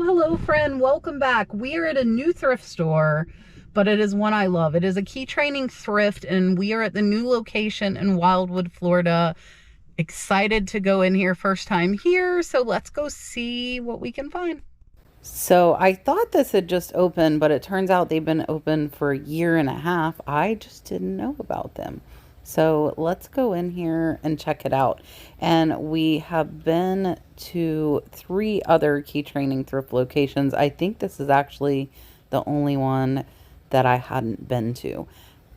Hello friend, welcome back. We are at a new thrift store, but it is one I love. It is a key training thrift, and we are at the new location in Wildwood, Florida. Excited to go in here, first time here, so let's go see what we can find. So I thought this had just opened, but it turns out they've been open for a year and a half. I just didn't know about them. So let's go in here and check it out. And we have been to 3 other key training thrift locations. I think this is actually the only one that I hadn't been to.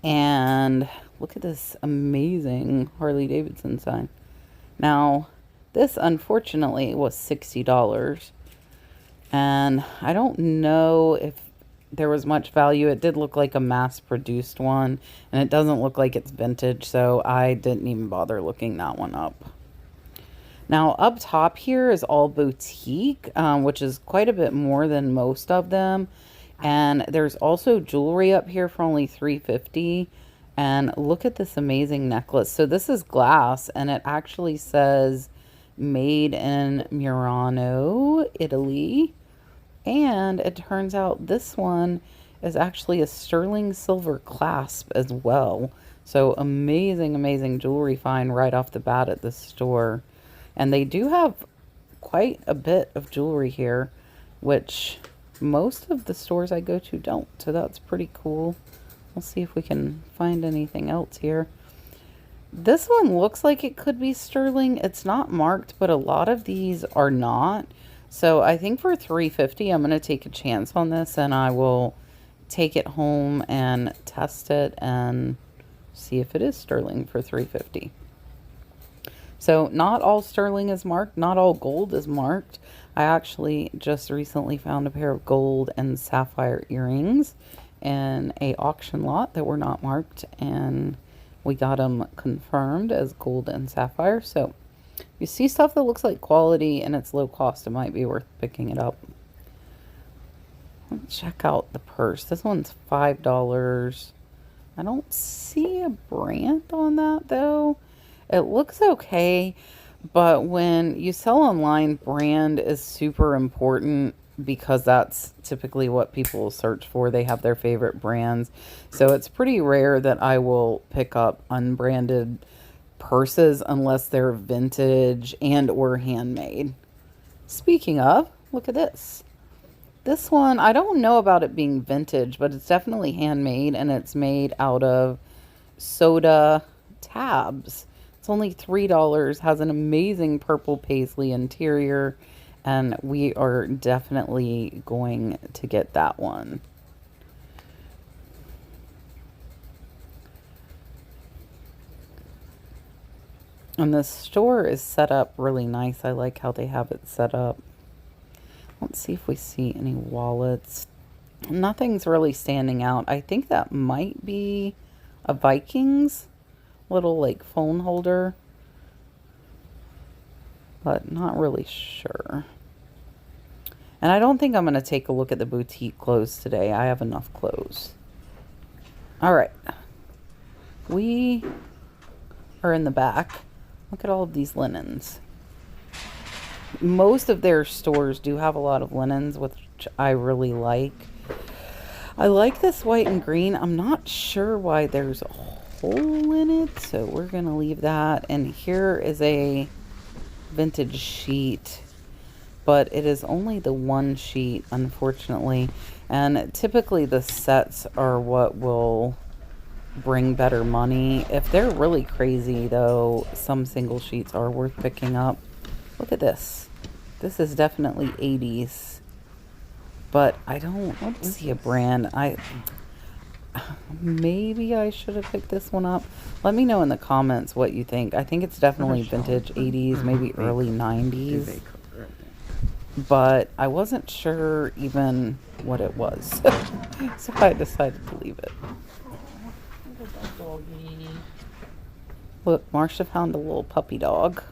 And look at this amazing Harley Davidson sign. Now, this unfortunately was $60. And I don't know if there was much value. It did look like a mass-produced one, and it doesn't look like it's vintage, so I didn't even bother looking that one up. Now, up top here is all boutique, which is quite a bit more than most of them. And there's also jewelry up here for only $3.50. And look at this amazing necklace. So this is glass, and it actually says made in Murano, Italy. And it turns out this one is actually a sterling silver clasp as well. So amazing, amazing jewelry find right off the bat at this store. And they do have quite a bit of jewelry here, which most of the stores I go to don't. So that's pretty cool. We'll see if we can find anything else here. This one looks like it could be sterling. It's not marked, but a lot of these are not. So I think for $3.50, I'm going to take a chance on this, and I will take it home and test it and see if it is sterling for $3.50. So not all sterling is marked, not all gold is marked. I actually just recently found a pair of gold and sapphire earrings in a auction lot that were not marked, and we got them confirmed as gold and sapphire. So you see stuff that looks like quality and it's low cost, it might be worth picking it up. Let's check out the purse. This one's $5. I don't see a brand on that though. It looks okay, but when you sell online, brand is super important because that's typically what people search for. They have their favorite brands. So it's pretty rare that I will pick up unbranded purses unless they're vintage and or handmade. Speaking of, look at this. This one, I don't know about it being vintage, but it's definitely handmade, and it's made out of soda tabs. It's only $3, has an amazing purple paisley interior, and we are definitely going to get that one. And the store is set up really nice. I like how they have it set up. Let's see if we see any wallets. Nothing's really standing out. I think that might be a Vikings little like phone holder, but not really sure. And I don't think I'm going to take a look at the boutique clothes today. I have enough clothes. All right. We are in the back. Look at all of these linens. Most of their stores do have a lot of linens, which I really like. I like this white and green. I'm not sure why there's a hole in it, so we're going to leave that. And here is a vintage sheet, but it is only the one sheet, unfortunately. And typically the sets are what will bring better money. If they're really crazy though, some single sheets are worth picking up. Look at this. This is definitely 80s, but I don't see a brand. Maybe I should have picked this one up. Let me know in the comments what you think. I think it's definitely vintage 80s, maybe early 90s, but I wasn't sure even what it was. So I decided to leave it. Look, Marsha found a little puppy dog.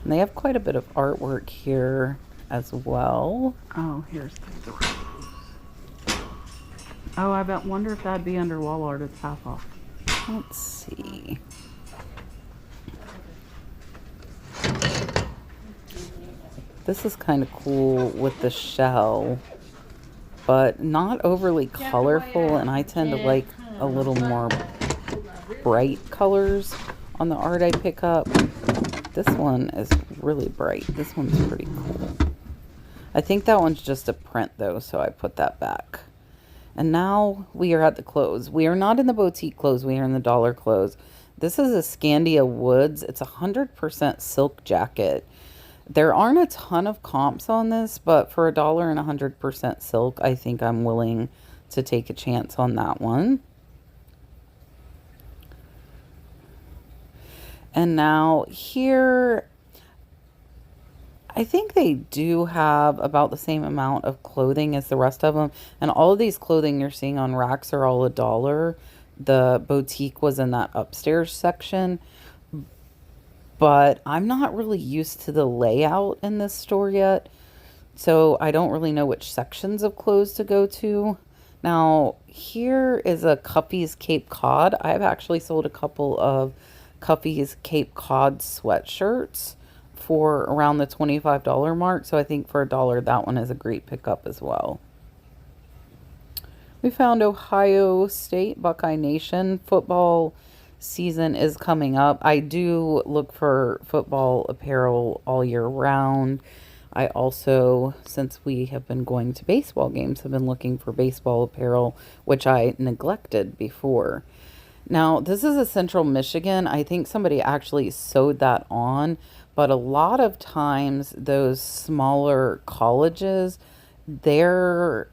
And they have quite a bit of artwork here as well. Oh, here's the door. Oh, I wonder if that'd be under wall art. It's half off. Let's see. This is kind of cool with the shell, but not overly colorful, and I tend to like a little more bright colors on the art I pick up. This one is really bright. This one's pretty cool. I think that one's just a print though, so I put that back. And now we are at the clothes. We are not in the boutique clothes, we are in the dollar clothes. This is a Scandia Woods. It's a 100% silk jacket. There aren't a ton of comps on this, but for $1 and 100% silk, I think I'm willing to take a chance on that one. And now here, I think they do have about the same amount of clothing as the rest of them. And all of these clothing you're seeing on racks are all $1. The boutique was in that upstairs section. But I'm not really used to the layout in this store yet. So I don't really know which sections of clothes to go to. Now, here is a Cuffy's Cape Cod. I've actually sold a couple of Cuffy's Cape Cod sweatshirts for around the $25 mark. So I think for $1, that one is a great pickup as well. We found Ohio State Buckeye Nation. Football season is coming up. I do look for football apparel all year round. I also, since we have been going to baseball games, have been looking for baseball apparel, which I neglected before. Now, this is a Central Michigan. I think somebody actually sewed that on, but a lot of times those smaller colleges, their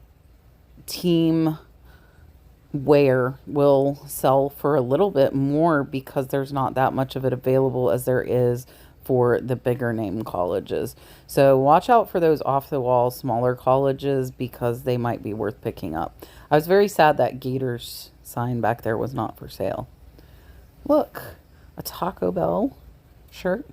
team wear will sell for a little bit more because there's not that much of it available as there is for the bigger name colleges. So watch out for those off the wall smaller colleges because they might be worth picking up. I was very sad that Gators sign back there was not for sale. Look, a Taco Bell shirt.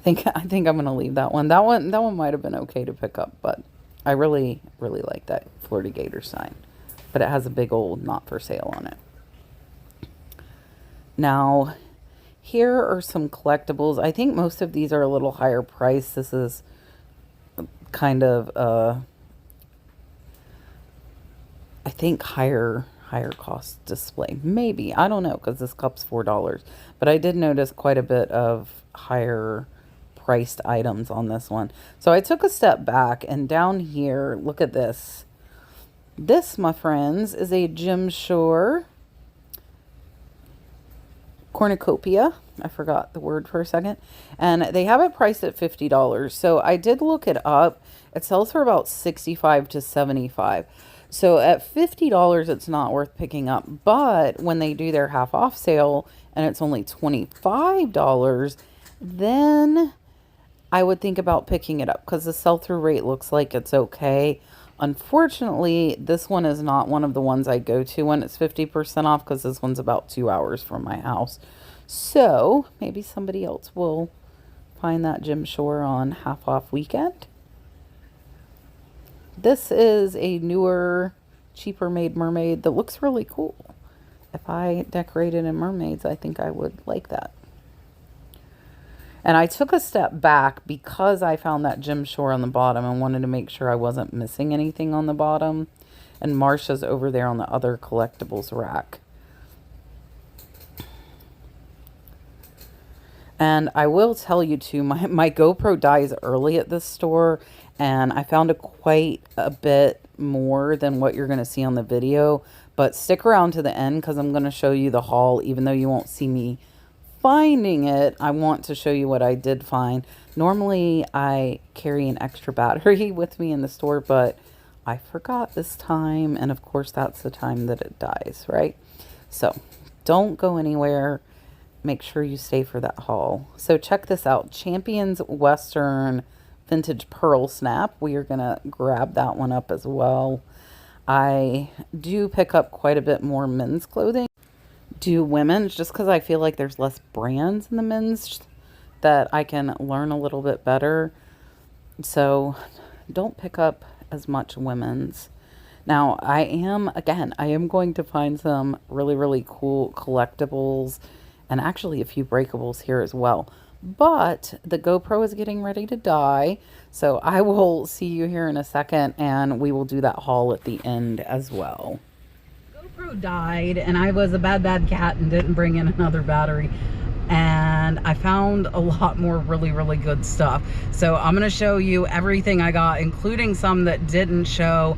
I think I'm gonna leave that one. That one might have been okay to pick up, but I really like that Florida Gators sign. But it has a big old not for sale on it. Now, here are some collectibles. I think most of these are a little higher price. This is kind of I think higher cost display. Maybe, I don't know, because this cup's $4. But I did notice quite a bit of higher priced items on this one. So I took a step back, and down here, look at this. This, my friends, is a Jim Shore cornucopia. I forgot the word for a second. And they have it priced at $50. So I did look it up. It sells for about $65 to $75. So at $50, it's not worth picking up. But when they do their half off sale and it's only $25, then I would think about picking it up because the sell-through rate looks like it's okay. Unfortunately, this one is not one of the ones I go to when it's 50% off because this one's about 2 hours from my house. So maybe somebody else will find that Jim Shore on half off weekend. This is a newer, cheaper made mermaid that looks really cool. If I decorated in mermaids, I think I would like that. And I took a step back because I found that Jim Shore on the bottom and wanted to make sure I wasn't missing anything on the bottom. And Marsha's over there on the other collectibles rack. And I will tell you too, my GoPro dies early at this store. And I found quite a bit more than what you're going to see on the video. But stick around to the end because I'm going to show you the haul, even though you won't see me finding it. I want to show you what I did find. Normally I carry an extra battery with me in the store, but I forgot this time, and of course that's the time that it dies, right? So don't go anywhere. Make sure you stay for that haul. So check this out. Champions Western Vintage Pearl Snap. We are gonna grab that one up as well. I do pick up quite a bit more men's clothing. Do women's just because I feel like there's less brands in the men's that I can learn a little bit better. So don't pick up as much women's. Now I am going to find some really cool collectibles and actually a few breakables here as well. but the GoPro is getting ready to die. So I will see you here in a second, and we will do that haul at the end as well. GoPro died, and I was a bad cat and didn't bring in another battery. And I found a lot more really good stuff. So I'm going to show you everything I got, including some that didn't show.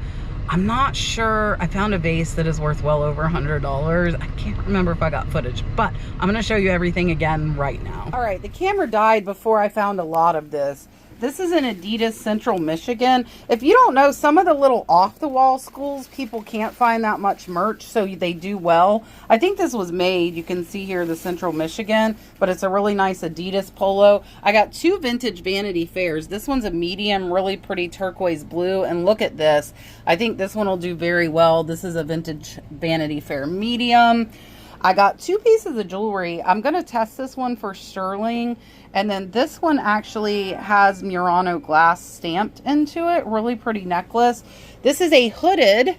I'm not sure. I found a vase that is worth well over $100. I can't remember if I got footage, but I'm going to show you everything again right now. All right, the camera died before I found a lot of this. This is in Adidas Central Michigan. If you don't know, some of the little off-the-wall schools, people can't find that much merch, so they do well. I think this was made, you can see here, the Central Michigan, but it's a really nice Adidas polo. I got two vintage Vanity Fairs. This one's a medium, really pretty turquoise blue, and look at this. I think this one will do very well. This is a vintage Vanity Fair medium. I got two pieces of jewelry. I'm going to test this one for sterling. And then this one actually has Murano glass stamped into it. Really pretty necklace. This is a hooded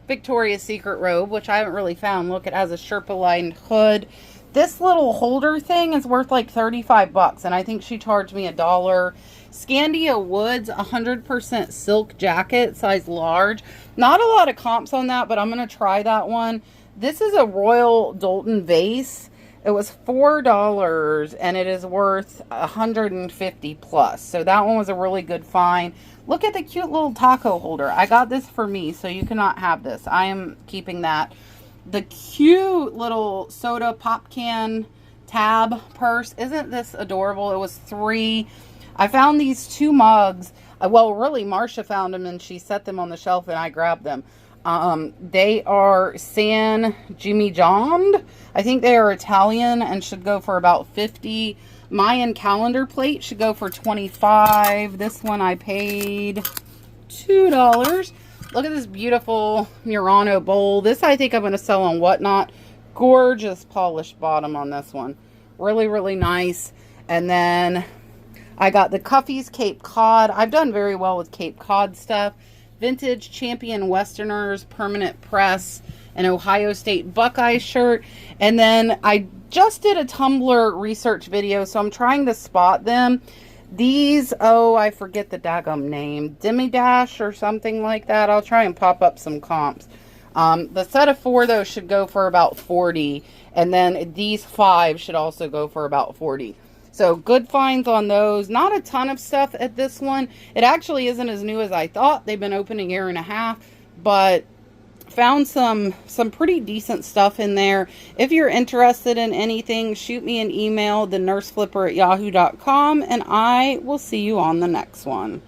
Victoria's Secret robe, which I haven't really found. Look, it has a Sherpa lined hood. This little holder thing is worth like 35 bucks. And I think she charged me $1. Scandia Woods 100% silk jacket, size large. Not a lot of comps on that, but I'm going to try that one. This is a Royal Doulton vase. It was $4 and it is worth 150 plus. So that one was a really good find. Look at the cute little taco holder. I got this for me, so you cannot have this. I am keeping that. The cute little soda pop can tab purse. Isn't this adorable? It was $3. I found these two mugs. Well, really, Marcia found them and she set them on the shelf and I grabbed them. They are San Gimignano. I think they are Italian and should go for about 50. Mayan calendar plate should go for 25. This one I paid $2. Look at this beautiful Murano bowl. This I think I'm going to sell on Whatnot. Gorgeous polished bottom on this one. Really nice. And then I got the Cuffy's Cape Cod. I've done very well with Cape Cod stuff. Vintage Champion Westerners permanent press, an Ohio State Buckeye shirt. And then I just did a Tumblr research video, so I'm trying to spot them. These, oh, I forget the daggum name, Demi-Dash or something like that. I'll try and pop up some comps. The set of 4 though should go for about 40, and then these 5 should also go for about 40. So good finds on those. Not a ton of stuff at this one. It actually isn't as new as I thought. They've been open a year and a half, but found some pretty decent stuff in there. If you're interested in anything, shoot me an email, thenurseflipper@yahoo.com, and I will see you on the next one.